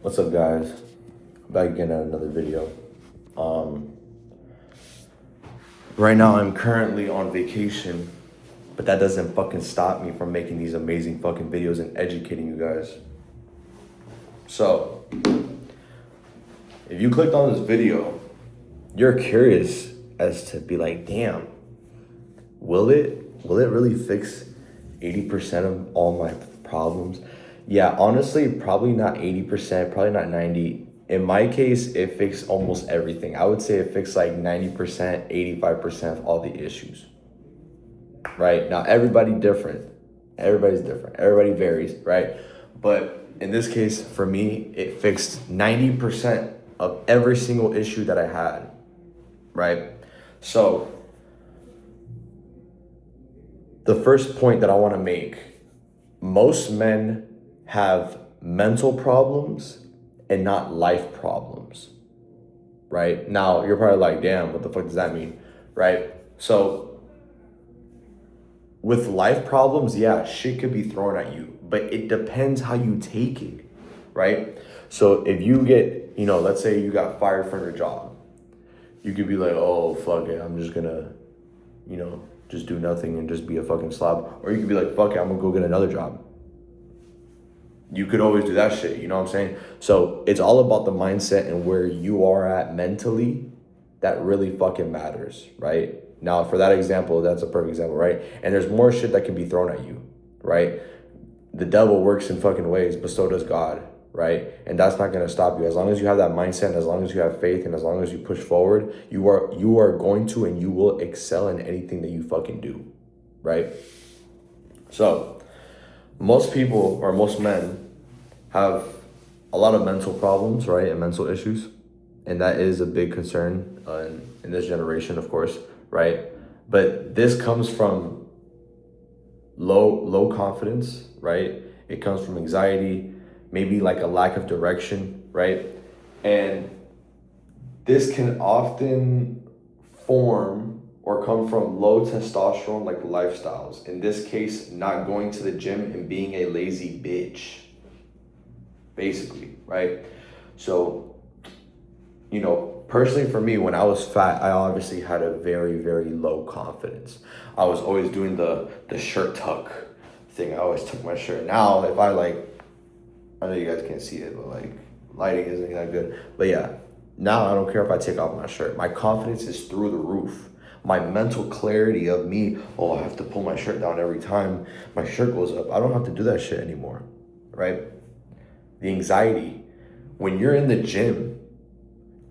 What's up, guys? Back again at another video. Um, right now I'm currently on vacation, but that doesn't fucking stop me from making these amazing fucking videos and educating you guys. So, if you clicked on this video, you're curious as to be like, damn, will it really fix 80% of all my problems? Yeah, honestly, probably not 80%, probably not 90. In my case, it fixed almost everything. I would say it fixed like 90%, 85% of all the issues. Right? Now everybody different. Everybody's different. Everybody varies, right? But in this case, for me, it fixed 90% of every single issue that I had. Right? So the first point that I want to make, most men have mental problems and not life problems, right? Now, you're probably like, damn, what the fuck does that mean, right? So, with life problems, yeah, shit could be thrown at you, but it depends how you take it, right? So, if you get, let's say you got fired from your job, you could be like, oh, fuck it, I'm just gonna, just do nothing and just be a fucking slob. Or you could be like, fuck it, I'm gonna go get another job. You could always do that shit, you know what I'm saying? So it's all about the mindset and where you are at mentally that really fucking matters, right? Now, for that example, that's a perfect example, right? And there's more shit that can be thrown at you, right? The devil works in fucking ways, but so does God, right? And that's not gonna stop you. As long as you have that mindset, and as long as you have faith, and as long as you push forward, you are going to and you will excel in anything that you fucking do, right? So most people or most men have a lot of mental problems, right, and mental issues, and that is a big concern in this generation, of course, right? But this comes from low confidence, right? It comes from anxiety, maybe like a lack of direction, right? And this can often form or come from low testosterone like lifestyles. In this case, not going to the gym and being a lazy bitch, basically, right? So, personally for me, when I was fat, I obviously had a very, very low confidence. I was always doing the shirt tuck thing. I always took my shirt. Now, if I know you guys can't see it, but like lighting isn't that good. But yeah, now I don't care if I take off my shirt. My confidence is through the roof. My mental clarity of me, oh, I have to pull my shirt down every time my shirt goes up. I don't have to do that shit anymore, right? The anxiety. When you're in the gym,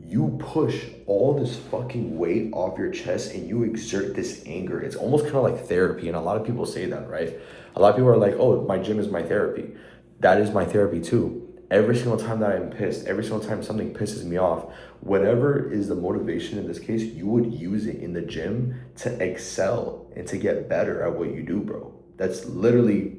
you push all this fucking weight off your chest and you exert this anger. It's almost kind of like therapy. And a lot of people say that, right? A lot of people are like, oh, my gym is my therapy. That is my therapy too. Every single time that I'm pissed, every single time something pisses me off, whatever is the motivation in this case, you would use it in the gym to excel and to get better at what you do, bro. That's literally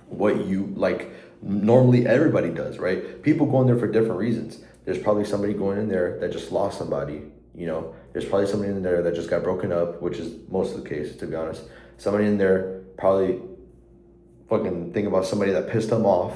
what you like normally everybody does, right? People go in there for different reasons. There's probably somebody going in there that just lost somebody, there's probably somebody in there that just got broken up, which is most of the cases, to be honest. Somebody in there probably fucking think about somebody that pissed them off,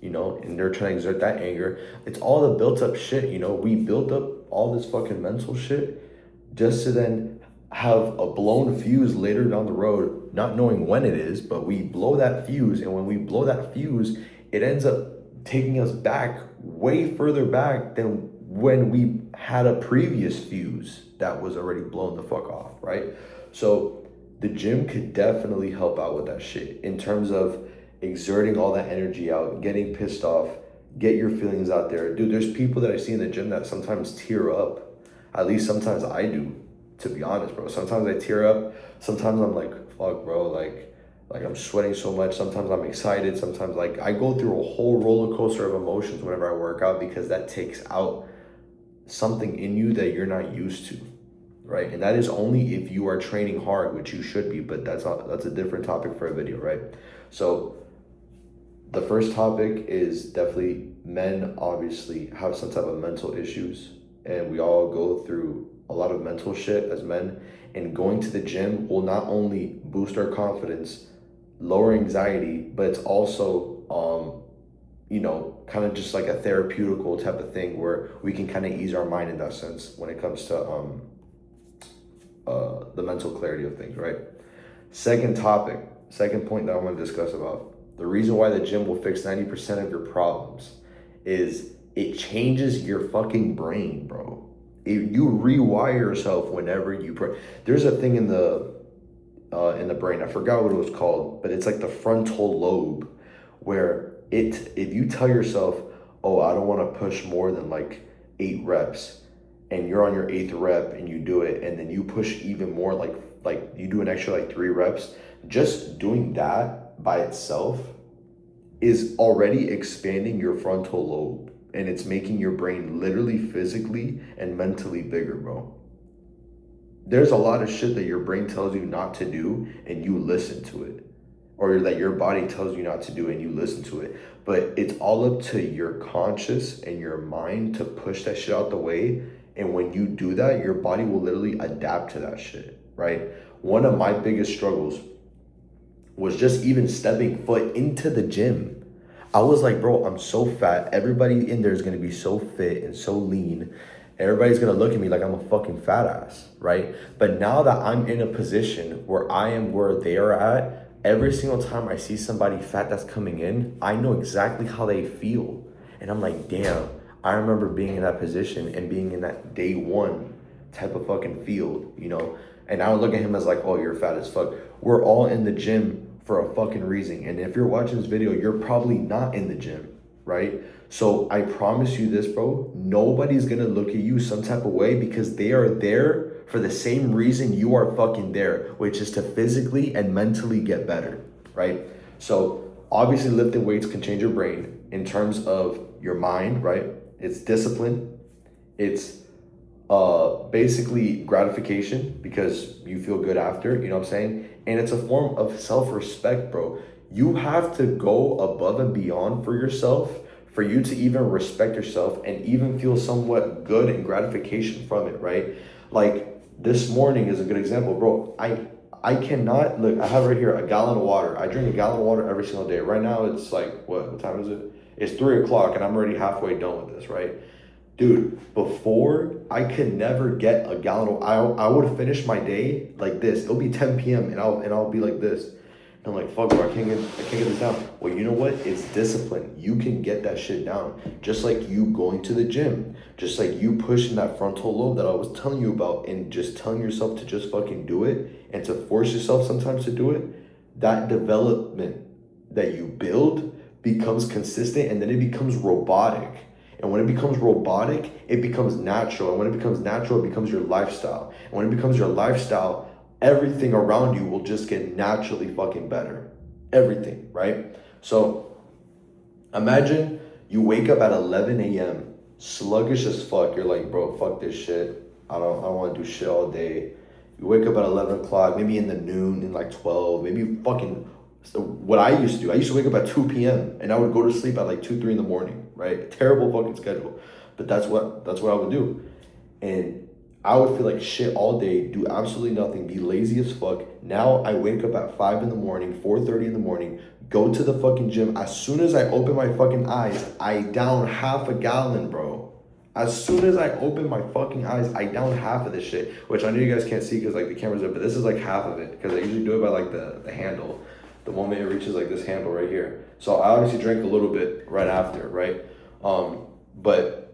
and they're trying to exert that anger. It's all the built up shit, we built up all this fucking mental shit just to then have a blown fuse later down the road, not knowing when it is, but we blow that fuse. And when we blow that fuse, it ends up taking us back way further back than when we had a previous fuse that was already blown the fuck off, right? So the gym could definitely help out with that shit in terms of exerting all that energy out, getting pissed off, get your feelings out there. Dude, there's people that I see in the gym that sometimes tear up. At least sometimes I do, to be honest, bro. Sometimes I tear up. Sometimes I'm like, fuck, bro, like I'm sweating so much. Sometimes I'm excited. Sometimes like I go through a whole roller coaster of emotions whenever I work out because that takes out something in you that you're not used to, right? And that is only if you are training hard, which you should be, but that's a different topic for a video, right? So the first topic is definitely men obviously have some type of mental issues, and we all go through a lot of mental shit as men, and going to the gym will not only boost our confidence, lower anxiety, but it's also kind of just like a therapeutical type of thing where we can kind of ease our mind in that sense when it comes to the mental clarity of things, right? Second point that I want to discuss about the reason why the gym will fix 90% of your problems is it changes your fucking brain, bro. You rewire yourself whenever you pray. There's a thing in the brain, I forgot what it was called, but it's like the frontal lobe, where if you tell yourself, oh, I don't want to push more than like 8 reps, and you're on your 8th rep and you do it, and then you push even more, like you do an extra like 3 reps, just doing that by itself is already expanding your frontal lobe, and it's making your brain literally physically and mentally bigger, bro. There's a lot of shit that your brain tells you not to do and you listen to it, or that your body tells you not to do and you listen to it. But it's all up to your conscious and your mind to push that shit out the way. And when you do that, your body will literally adapt to that shit, right? One of my biggest struggles was just even stepping foot into the gym. I was like, bro, I'm so fat. Everybody in there is going to be so fit and so lean. Everybody's going to look at me like I'm a fucking fat ass, right? But now that I'm in a position where I am where they are at, every single time I see somebody fat that's coming in, I know exactly how they feel. And I'm like, damn, I remember being in that position and being in that day one type of fucking field, And I would look at him as like, oh, you're fat as fuck. We're all in the gym for a fucking reason. And if you're watching this video, you're probably not in the gym, right? So I promise you this, bro, nobody's gonna look at you some type of way because they are there for the same reason you are fucking there, which is to physically and mentally get better, right? So obviously lifting weights can change your brain in terms of your mind, right? It's discipline. It's basically gratification because you feel good after, you know what I'm saying? And it's a form of self-respect, bro. You have to go above and beyond for yourself for you to even respect yourself and even feel somewhat good and gratification from it, right? Like this morning is a good example, bro. I cannot, look, I have right here a gallon of water. I drink a gallon of water every single day. Right now it's like, what time is it? It's 3 o'clock and I'm already halfway done with this, right? Dude, before I could never get a gallon of, I would finish my day like this. It'll be 10 p.m. and I'll be like this. And I'm like, fuck, bro, I can't get this down. Well, you know what? It's discipline. You can get that shit down. Just like you going to the gym. Just like you pushing that frontal lobe that I was telling you about and just telling yourself to just fucking do it and to force yourself sometimes to do it. That development that you build becomes consistent and then it becomes robotic. And when it becomes robotic, it becomes natural. And when it becomes natural, it becomes your lifestyle. And when it becomes your lifestyle, everything around you will just get naturally fucking better. Everything, right? So imagine you wake up at 11 a.m., sluggish as fuck. You're like, bro, fuck this shit. I don't want to do shit all day. You wake up at 11 o'clock, maybe in the noon, in like 12, maybe fucking, so what I used to do, I used to wake up at 2 p.m. and I would go to sleep at like 2, 3 in the morning, right? Terrible fucking schedule. But that's what I would do. And I would feel like shit all day, do absolutely nothing, be lazy as fuck. Now I wake up at 5 in the morning, 4:30 in the morning, go to the fucking gym. As soon as I open my fucking eyes, I down half a gallon, bro. As soon as I open my fucking eyes, I down half of this shit, which I know you guys can't see because like the camera's up, but this is like half of it because I usually do it by like the handle. The moment it reaches like this handle right here. So I obviously drank a little bit right after, right? But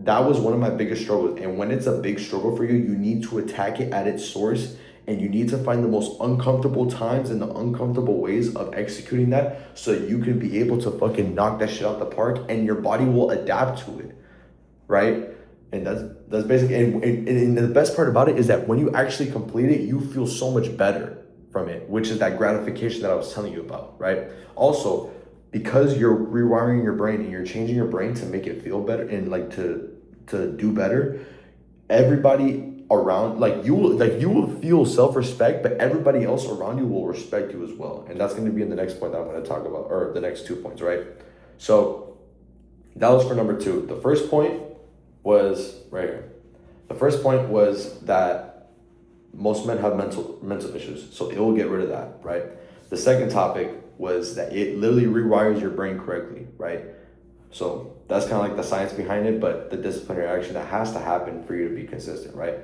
that was one of my biggest struggles. And when it's a big struggle for you, you need to attack it at its source and you need to find the most uncomfortable times and the uncomfortable ways of executing that so you can be able to fucking knock that shit out the park and your body will adapt to it, right? And that's basically, and the best part about it is that when you actually complete it, you feel so much better from it, which is that gratification that I was telling you about, right? Also, because you're rewiring your brain and you're changing your brain to make it feel better and like to do better, everybody around, you will feel self-respect, but everybody else around you will respect you as well. And that's going to be in the next point that I'm going to talk about, or the next 2 points, right? So that was for number 2. The first point was right here. The first point was that most men have mental issues, so it will get rid of that, right? The second topic was that it literally rewires your brain correctly, right? So that's kind of like the science behind it, but the disciplinary action that has to happen for you to be consistent, right?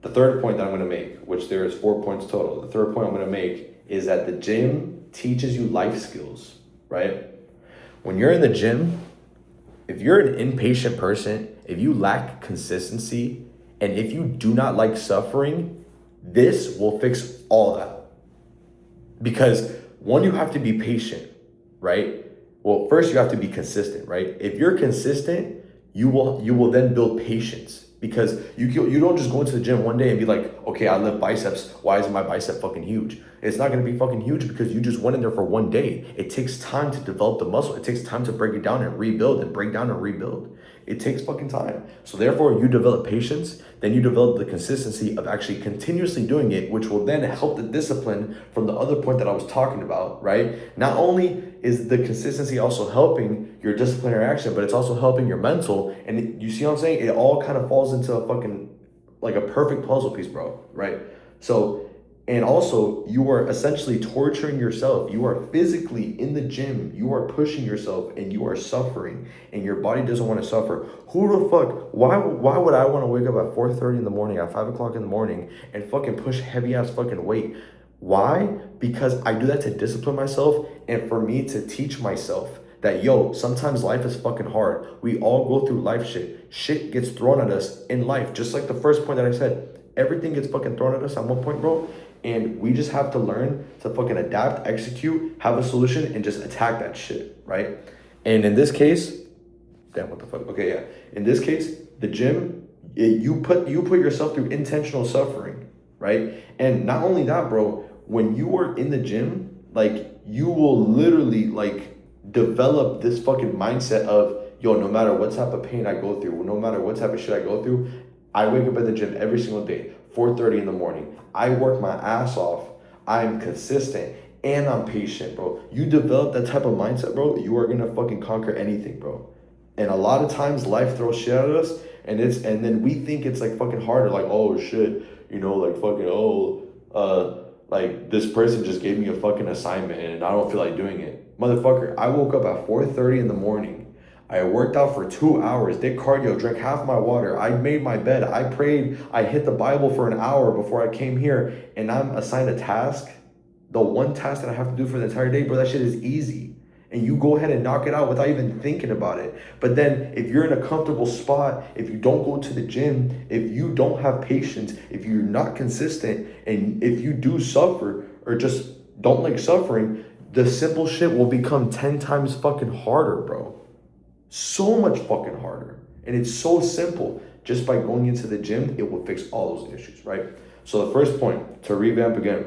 The third point that I'm going to make, which there is 4 points total. The third point I'm going to make is that the gym teaches you life skills, right? When you're in the gym, if you're an impatient person, if you lack consistency, and if you do not like suffering, this will fix all that. Because one, you have to be patient, right? Well, first you have to be consistent, right? If you're consistent, you will then build patience, because you don't just go into the gym one day and be like, okay, I lift biceps. Why isn't my bicep fucking huge? It's not going to be fucking huge because you just went in there for one day. It takes time to develop the muscle. It takes time to break it down and rebuild and break down and rebuild. It takes fucking time. So therefore, you develop patience, then you develop the consistency of actually continuously doing it, which will then help the discipline from the other point that I was talking about, right? Not only is the consistency also helping your disciplinary action, but it's also helping your mental. And you see what I'm saying? It all kind of falls into a fucking, like a perfect puzzle piece, bro, right? So, and also you are essentially torturing yourself. You are physically in the gym. You are pushing yourself and you are suffering, and your body doesn't want to suffer. Who the fuck, why would I want to wake up at 4:30 in the morning, at 5 o'clock in the morning and fucking push heavy ass fucking weight? Why? Because I do that to discipline myself and for me to teach myself that, yo, sometimes life is fucking hard. We all go through life shit. Shit gets thrown at us in life. Just like the first point that I said, everything gets fucking thrown at us at one point, bro. And we just have to learn to fucking adapt, execute, have a solution, and just attack that shit, right? And in this case, damn, what the fuck? Okay, yeah. In this case, the gym, you put yourself through intentional suffering, right? And not only that, bro, when you are in the gym, like, you will literally, like, develop this fucking mindset of, yo, no matter what type of pain I go through, no matter what type of shit I go through, I wake up at the gym every single day, 4:30 in the morning. I work my ass off. I'm consistent and I'm patient, bro. You develop that type of mindset, bro, you are gonna fucking conquer anything, bro. And a lot of times life throws shit at us, and then we think it's like fucking harder, like, oh shit, you know, like fucking, like this person just gave me a fucking assignment and I don't feel like doing it. Motherfucker, I woke up at 4:30 in the morning. I worked out for 2 hours, did cardio, drank half my water. I made my bed. I prayed. I hit the Bible for an hour before I came here, and I'm assigned a task. The one task that I have to do for the entire day, bro, that shit is easy. And you go ahead and knock it out without even thinking about it. But then if you're in a comfortable spot, if you don't go to the gym, if you don't have patience, if you're not consistent, and if you do suffer or just don't like suffering, the simple shit will become 10 times fucking harder, bro. So much fucking harder. And it's so simple. Just by going into the gym, it will fix all those issues, right? So the first point, to revamp again,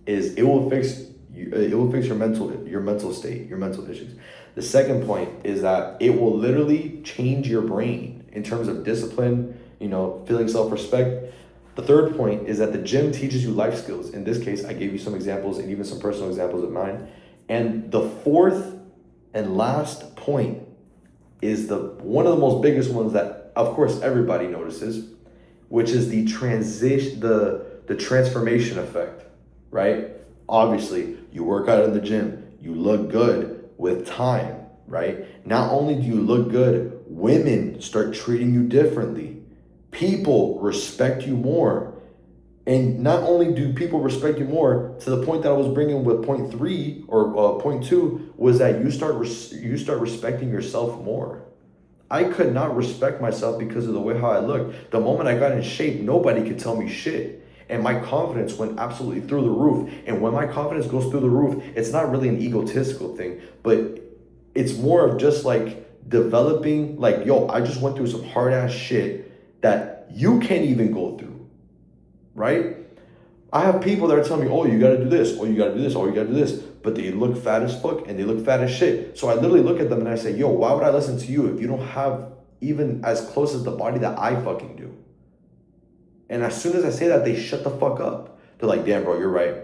is it will fix your mental state, your mental issues. The second point is that it will literally change your brain in terms of discipline, you know, feeling self-respect. The third point is that the gym teaches you life skills. In this case, I gave you some examples and even some personal examples of mine. And the fourth and last point is one of the most biggest ones that, of course, everybody notices, which is the transformation effect, right? Obviously, you work out in the gym, you look good with time, right? Not only do you look good, women start treating you differently. People respect you more. And not only do people respect you more, to the point that I was bringing with point 3 or point 2, was that you start respecting yourself more. I could not respect myself because of the way how I looked. The moment I got in shape, nobody could tell me shit. And my confidence went absolutely through the roof. And when my confidence goes through the roof, it's not really an egotistical thing, but it's more of just like developing, like, yo, I just went through some hard ass shit that you can't even go through. Right? I have people that are telling me, oh, you gotta do this, oh, you gotta do this, oh, you gotta do this, but they look fat as fuck and they look fat as shit. So I literally look at them and I say, yo, why would I listen to you if you don't have even as close as the body that I fucking do? And as soon as I say that, they shut the fuck up. They're like, damn, bro, you're right.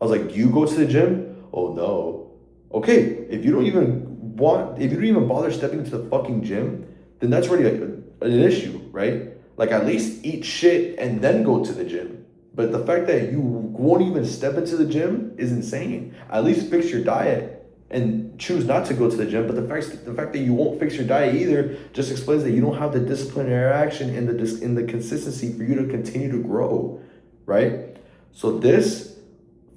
I was like, do you go to the gym? Oh, no. Okay, if you don't even bother stepping into the fucking gym, then that's already an issue, right? Like, at least eat shit and then go to the gym. But the fact that you won't even step into the gym is insane. At least fix your diet and choose not to go to the gym. But the fact that you won't fix your diet either just explains that you don't have the disciplinary action and the consistency for you to continue to grow, right? So this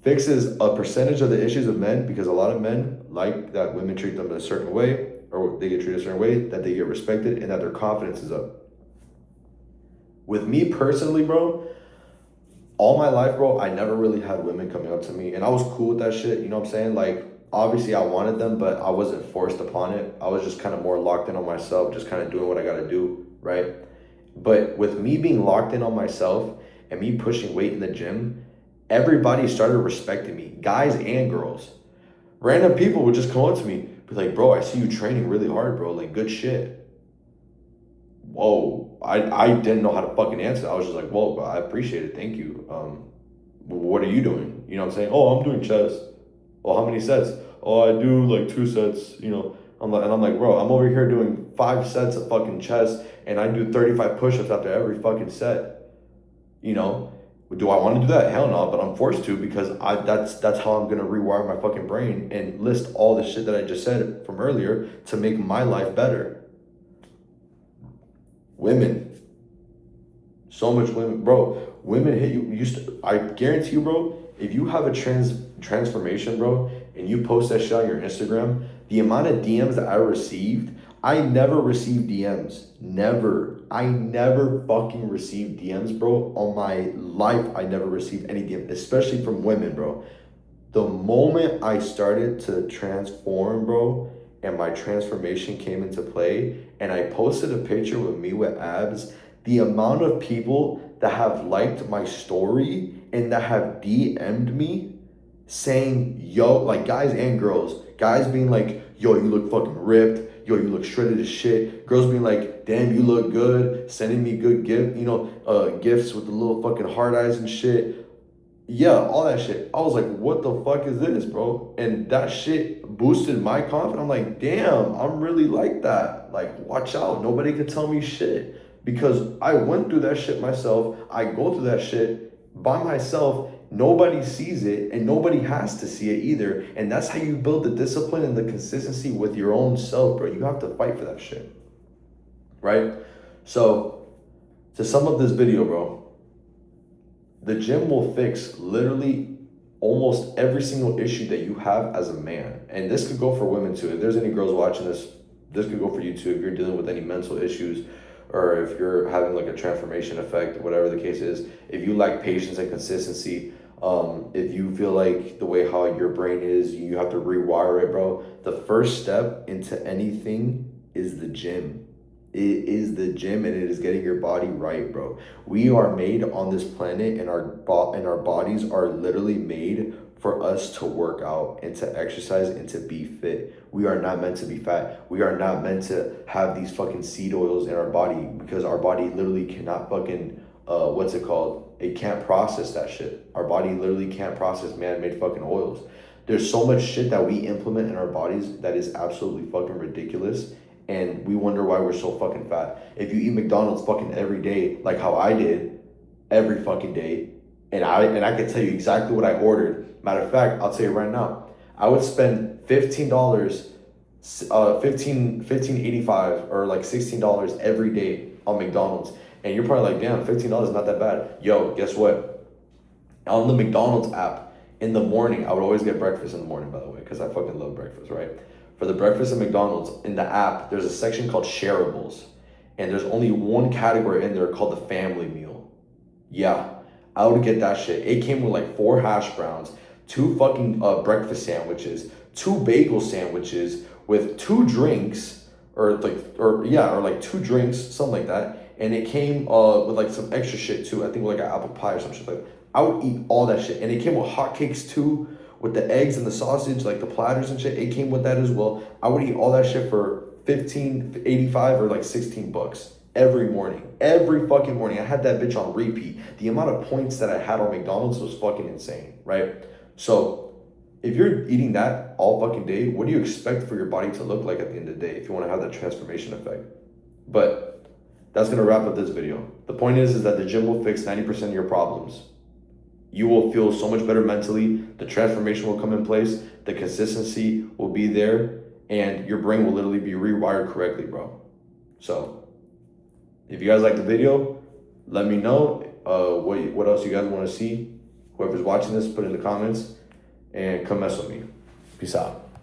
fixes a percentage of the issues of men, because a lot of men like that women treat them a certain way, or they get treated a certain way, that they get respected and that their confidence is up. With me personally, bro, all my life, bro, I never really had women coming up to me, and I was cool with that shit. You know what I'm saying? Like, obviously, I wanted them, but I wasn't forced upon it. I was just kind of more locked in on myself, just kind of doing what I gotta do, right? But with me being locked in on myself and me pushing weight in the gym, everybody started respecting me, guys and girls. Random people would just come up to me, be like, bro, I see you training really hard, bro. Like, good shit. Whoa, I didn't know how to fucking answer. I was just like, whoa, I appreciate it. Thank you. What are you doing? You know what I'm saying? Oh, I'm doing chest. Well, how many sets? Oh, I do like 2 sets, you know. I'm like, bro, I'm over here doing 5 sets of fucking chest and I do 35 push-ups after every fucking set. You know? Do I want to do that? Hell no, but I'm forced to, because that's how I'm gonna rewire my fucking brain and list all the shit that I just said from earlier to make my life better. Women. So much women, bro. Women hit you. I guarantee you, bro. If you have a transformation, bro, and you post that shit on your Instagram, the amount of DMs that I received, I never received DMs. Never. I never fucking received DMs, bro. On my life, I never received any DM, especially from women, bro. The moment I started to transform, bro, and my transformation came into play, and I posted a picture with me with abs, the amount of people that have liked my story and that have DM'd me saying, yo, like guys and girls, guys being like, yo, you look fucking ripped, yo, you look shredded as shit, girls being like, damn, you look good, sending me good gifts with the little fucking heart eyes and shit. Yeah, all that shit. I was like, what the fuck is this, bro? And that shit boosted my confidence. I'm like, damn, I'm really like that. Like, watch out. Nobody can tell me shit. Because I went through that shit myself. I go through that shit by myself. Nobody sees it and nobody has to see it either. And that's how you build the discipline and the consistency with your own self, bro. You have to fight for that shit. Right? So, to sum up this video, bro, the gym will fix literally almost every single issue that you have as a man. And this could go for women too. If there's any girls watching this, this could go for you too. If you're dealing with any mental issues, or if you're having like a transformation effect, whatever the case is, if you lack patience and consistency, if you feel like the way how your brain is, you have to rewire it, bro. The first step into anything is the gym. It is the gym, and it is getting your body right, bro. We are made on this planet, and our bodies are literally made for us to work out and to exercise and to be fit. We are not meant to be fat. We are not meant to have these fucking seed oils in our body, because our body literally cannot fucking what's it called? It can't process that shit. Our body literally can't process man-made fucking oils. There's so much shit that we implement in our bodies that is absolutely fucking ridiculous. And we wonder why we're so fucking fat. If you eat McDonald's fucking every day, like how I did, every fucking day, and I can tell you exactly what I ordered. Matter of fact, I'll tell you right now, I would spend $15, 15.85 or like $16 every day on McDonald's. And you're probably like, damn, $15 is not that bad. Yo, guess what? On the McDonald's app, in the morning, I would always get breakfast in the morning, by the way, because I fucking love breakfast, right? For the breakfast at McDonald's, in the app, there's a section called shareables. And there's only one category in there called the family meal. Yeah, I would get that shit. It came with like 4 hash browns, 2 fucking breakfast sandwiches, 2 bagel sandwiches with 2 drinks, or like 2 drinks, something like that. And it came with like some extra shit too. I think like an apple pie or some shit like that. I would eat all that shit. And it came with hotcakes too, with the eggs and the sausage, like the platters and shit. It came with that as well. I would eat all that shit for $15.85 or like $16 every morning. Every fucking morning. I had that bitch on repeat. The amount of points that I had on McDonald's was fucking insane, right? So if you're eating that all fucking day, what do you expect for your body to look like at the end of the day if you want to have that transformation effect? But that's going to wrap up this video. The point is that the gym will fix 90% of your problems. you will feel so much better mentally. The transformation will come in place. The consistency will be there. And your brain will literally be rewired correctly, bro. So, if you guys like the video, let me know what else you guys want to see. Whoever's watching this, put it in the comments. And come mess with me. Peace out.